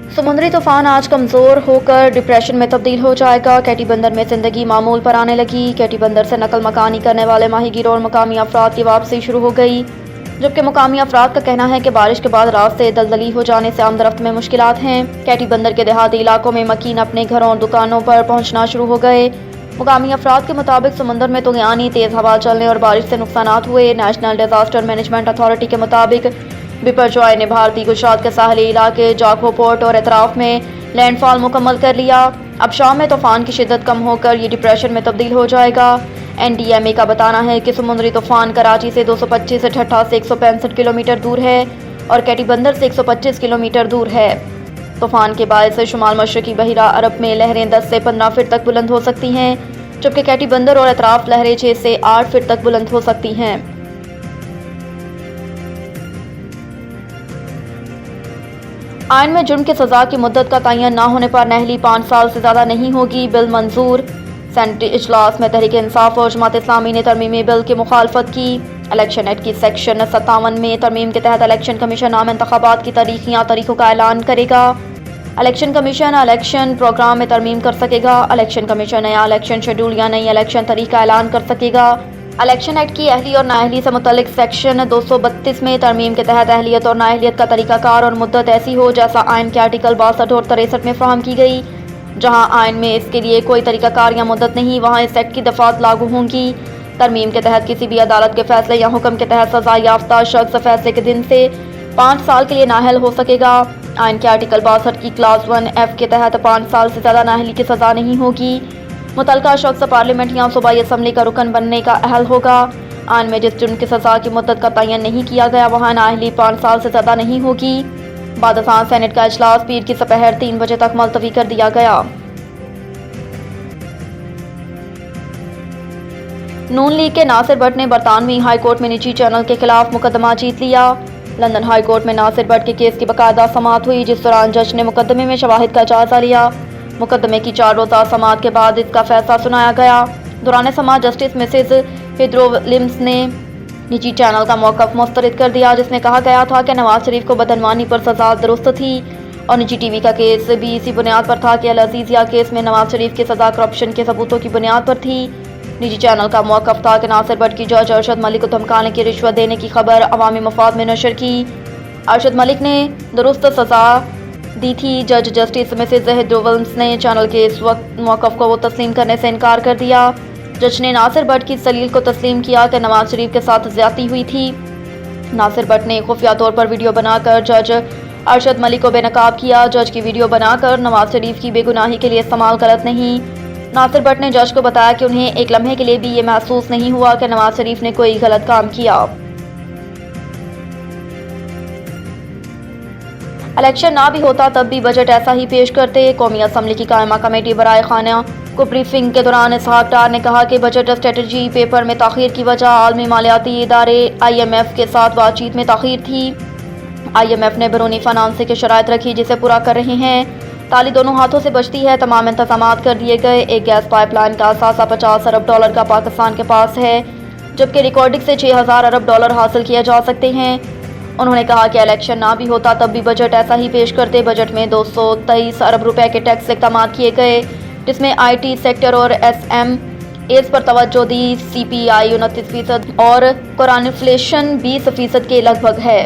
समुद्री तूफान आज कमज़ोर होकर डिप्रेशन में तब्दील हो जाएगा। कैटी बंदर में ज़िंदगी मामूल पर आने लगी। कैटी बंदर से नकल मकानी करने वाले माहीगीरों और मकामी अफराद की वापसी शुरू हो गई, जबकि मकामी अफराद का कहना है कि बारिश के बाद रास्ते दलदली हो जाने से आमदरफ्त में मुश्किलात हैं। कैटी बंदर के देहाती इलाकों में मकीन अपने घरों और दुकानों पर पहुंचना शुरू हो गए। मुकामी अफराद के मुताबिक समुद्र में तुगयानी, तेज़ हवा चलने और बारिश से नुकसानात हुए। नेशनल डिजास्टर मैनेजमेंट अथॉरिटी के मुताबिक बिपरजॉय ने भारतीय गुजरात के साहली इलाके जाखो पोर्ट और एतराफ में लैंडफॉल मुकम्मल कर लिया। अब शाम में तूफान की शिद्दत कम होकर ये डिप्रेशन में तब्दील हो जाएगा। NDMA का बताना है कि समुद्री तूफान कराची से 225 से ठट्ठा से 165 किलोमीटर दूर है और कैटी बंदर से 125 किलोमीटर दूर है। तूफान के बायस शुमाल मशरकी बहिरा अरब में लहरें 10 से 15 फीट तक बुलंद हो सकती हैं, जबकि कैटी बंदर और एतराफ लहरें 6 से 8 फीट तक बुलंद हो सकती हैं। आइन में जुर्म की सजा की मुद्दत का तयन न होने पर नहली 5 साल से ज़्यादा नहीं होगी, बिल मंजूर। सेनेटरी इजलास में तहरीक इंसाफ और जमात इस्लामी ने तरमीमी बिल की मुखालफत की। इलेक्शन एक्ट की सेक्शन 57 में तरमीम के तहत इलेक्शन कमीशन आम इंतखाबात की तारीखों का ऐलान करेगा। इलेक्शन कमीशन इलेक्शन प्रोग्राम में तरमीम कर सकेगा। इलेक्शन कमीशन नया इलेक्शन शेड्यूल या नई इलेक्शन तारीख का ऐलान कर सकेगा। इलेक्शन एक्ट की अहली और नाअहली से मुतल्लिक सेक्शन 232 में तरमीम के तहत अहलियत और नाअहलियत का तरीकाकार और मुद्दत ऐसी हो जैसा आइन के आर्टिकल 62 और 63 में फराहम की गई। जहां आइन में इसके लिए कोई तरीकाकार या मुद्दत नहीं, वहां इस एक्ट की दफात लागू होंगी। तरमीम के तहत किसी भी अदालत के फैसले या हुक्म के तहत सजा याफ्ता शख्स फैसले के दिन से 5 साल के लिए नाअहल हो सकेगा। आइन के आर्टिकल 62 की क्लास 1F के तहत 5 साल से ज़्यादा नाअहली की सजा नहीं होगी। मुतलका शख्स पार्लियामेंट या सूबाई असम्बली का रुकन बनने का अहल होगा। आइन में जिस जुर्म की सजा की मुद्दत का तयन नहीं किया गया वहाँ नाअहली 5 साल से ज़्यादा नहीं होगी। बाद सेनेट का इजलास पीर की दोपहर 3 बजे तक मुलतवी कर दिया गया। नून लीग के नासिर भट्ट ने बरतानवी हाई कोर्ट में निजी चैनल के खिलाफ मुकदमा जीत लिया। लंदन हाई कोर्ट में नासिर भट्ट के केस की बाकायदा समाअत हुई, जिस दौरान जज ने मुकदमे में शवाहिद का जायजा लिया। मुकदमे की 4 रोज़ा समाअत के बाद इसका फैसला सुनाया गया। दौरान समाअत जस्टिस मिसेज हिद्रो विलियम्स ने निजी चैनल का मौक़िफ़ मुस्तरद कर दिया, जिसमें कहा गया था कि नवाज शरीफ को बदनवानी पर सजा दुरुस्त थी और निजी TV का केस भी इसी बुनियाद पर था कि अल अज़ीज़िया केस में नवाज शरीफ की सजा करप्शन के सबूतों की बुनियाद पर थी। निजी चैनल का मौक़िफ़ था कि नासिर भट्ट की जज अरशद मलिक को धमकाने की रिश्वत देने की खबर अवामी मफाद में नशर की। अरशद मलिक ने दुरुस्त सजा दी थी। जज जस्टिस मिसेज हिद्रो विलियम्स ने चैनल के इस वक्त मौक़िफ़ को तस्लीम करने से इनकार कर दिया। जज ने नासिर भट्ट की दलील को तस्लीम किया कि नवाज शरीफ के साथ ज़्यादती हुई थी। नासिर भट्ट ने खुफिया तौर पर वीडियो बनाकर जज अरशद मलिक को बेनकाब किया। जज की वीडियो बनाकर नवाज शरीफ की बेगुनाही के लिए इस्तेमाल गलत नहीं। नासिर भट्ट ने जज को बताया कि उन्हें एक लम्हे के लिए भी ये महसूस नहीं हुआ कि नवाज शरीफ ने कोई गलत काम किया। इलेक्शन ना भी होता तब भी बजट ऐसा ही पेश करते। कौमी असम्बली की कायमा कमेटी बराए खाना को ब्रीफिंग के दौरान इसहाक डार ने कहा कि बजट स्ट्रेटजी पेपर में ताख़ीर की वजह आलमी मालियाती इदारे IMF के साथ बातचीत में ताख़ीर थी। IMF ने बैरूनी फाइनेंस की शराइत रखी जिसे पूरा कर रहे हैं। ताली दोनों हाथों से बचती है, तमाम इंतजामात कर दिए गए। एक गैस पाइपलाइन का असासा $50 अरब का पाकिस्तान के पास है, जबकि रिकॉर्डिंग से $6000 अरब हासिल किए जा सकते हैं। उन्होंने कहा कि इलेक्शन ना भी होता तब भी बजट ऐसा ही पेश करते। बजट में 223 अरब रुपए के टैक्स इक़दाम किए गए, जिसमें IT सेक्टर और SMEs पर तवज्जो दी। CPI 29% और कोरोना इन्फ्लेशन 20% के लगभग है।